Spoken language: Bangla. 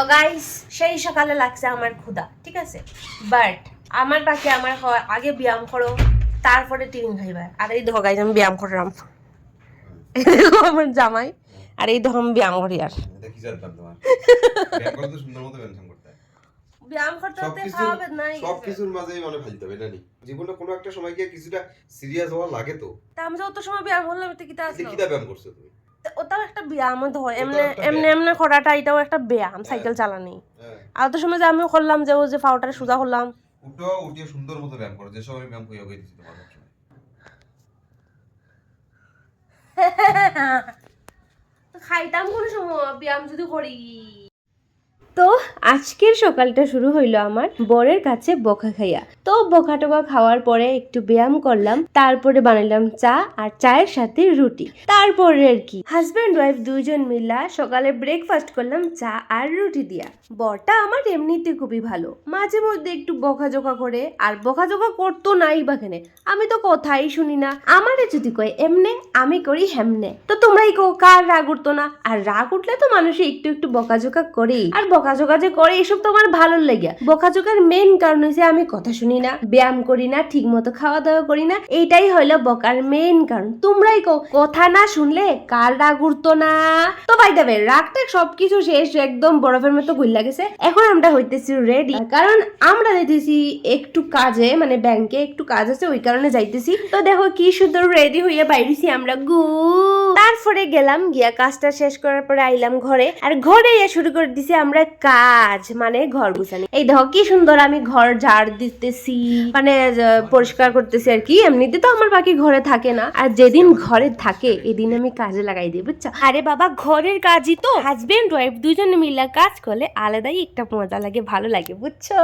তো গাইস সেই সকালে লাগছে আমার ক্ষুধা, ঠিক আছে, বাট আমার বাকি আমার হয় আগে ব্যায়াম করো তারপরে টিফিন খাইবা। আর এই দেখো গাইস আমি ব্যায়াম করলাম, এই দেখো আমার জামাই, আর এই দেখো আমি ব্যায়াম করি। আর দেখি জানতাম তোমার ব্যায়াম করতে সুন্দর মতো মেনশন করতে হয়। ব্যায়াম করতে করতে খাওয়াবে নাই সবকিছুর মাঝেই মানে ফালতে হবে না নি জীবনে কোনো একটা সময় গিয়ে কিছুটা সিরিয়াস হওয়া লাগে তো। তা আমি যত সময় ব্যায়াম করলাম এটা কি তা এটা কিটা ব্যায়াম করছো তুমি? ওটাও একটা ব্যায়াম হয়, এমনি ওটাও একটা এমনি ব্যায়াম। এমনি করাটা এটাও একটা ব্যায়াম, সাইকেল চালানি। আর তো সময় যে আমিও করলাম যে ও যে পাউডার সুজা করলাম, উঠো উঠিয়ে সুন্দর মতো ব্যায়াম করো, যে সময় ব্যায়াম কইয়া কইতেছি তোমার সবসময়। খাইতাম কোন সময় ব্যায়াম যদি করি। তো আজকের সকালটা শুরু হইলো আমার বরের কাছে বকা খাইয়া। তো বকা টোকা খাওয়ার পরে একটু ব্যায়াম করলাম, তারপরে বানাইলাম চা আর চায়ের সাথে রুটি। তারপরে আর কি হাজব্যান্ড ওয়াইফ দুইজন মিলা সকালে ব্রেকফাস্ট করলাম চা আর রুটি দিয়া। বরটা আমার এমনিতে খুবই ভালো, মাঝে মধ্যে একটু বকাঝোকা করে, আর বকাঝোকা করতো নাই বা কেনে, আমি তো কথাই শুনি না। আমারে যদি কয় এমনে আমি করি হেমনে, তো তোমরাই কো কার রাগ উঠতো না? আর রাগ উঠলে তো মানুষে একটু একটু বকাঝোকা করেই, আর বকাঝোকা যে করে এসব তো আমার ভালো লাগে। বকাঝোকার মেইন কারণ হচ্ছে আমি কথা শুনি না, ব্যায়াম করি না, ঠিক মতো খাওয়া দাওয়া করি না, এইটাই হলো বকার মেইন কারণ। তোমরাই কো কথা না শুনলে কার রাগ উঠতো না? তো ভাই দেবে রাগটা সবকিছু শেষ, একদম বরফের মতো গুল্লা গেছে। এখন আমরা হইতেছি রেডি, কারণ আমরা যাইতেছি একটু কাজে, মানে ব্যাংকে একটু কাজ আছে, ওই কারণে যাইতেছি। তো দেখো কি সুন্দর রেডি হইয়া বাইরেছি আমরা গু। তারপরে গেলাম গিয়া কাজটা শেষ করার পরে আইলাম ঘরে, আর ঘরে শুরু করে দিছি আমরা কাজ, মানে ঘর গুছানি। এই দেখো কি সুন্দর আমি ঘর ঝাড় দিতেছি, মানে পরিষ্কার করতেছি আর কি। এমনিতে তো আমার বাকি ঘরে থাকে না, আর যেদিন ঘরে থাকে এদিন আমি কাজে লাগাই দিই, বুঝছো? আরে বাবা ঘরের কাজই তো হাজবেন্ড ওয়াইফ দুজনে মিলে কাজ করলে আলাদাই একটা মজা লাগে, ভালো লাগে, বুঝছো?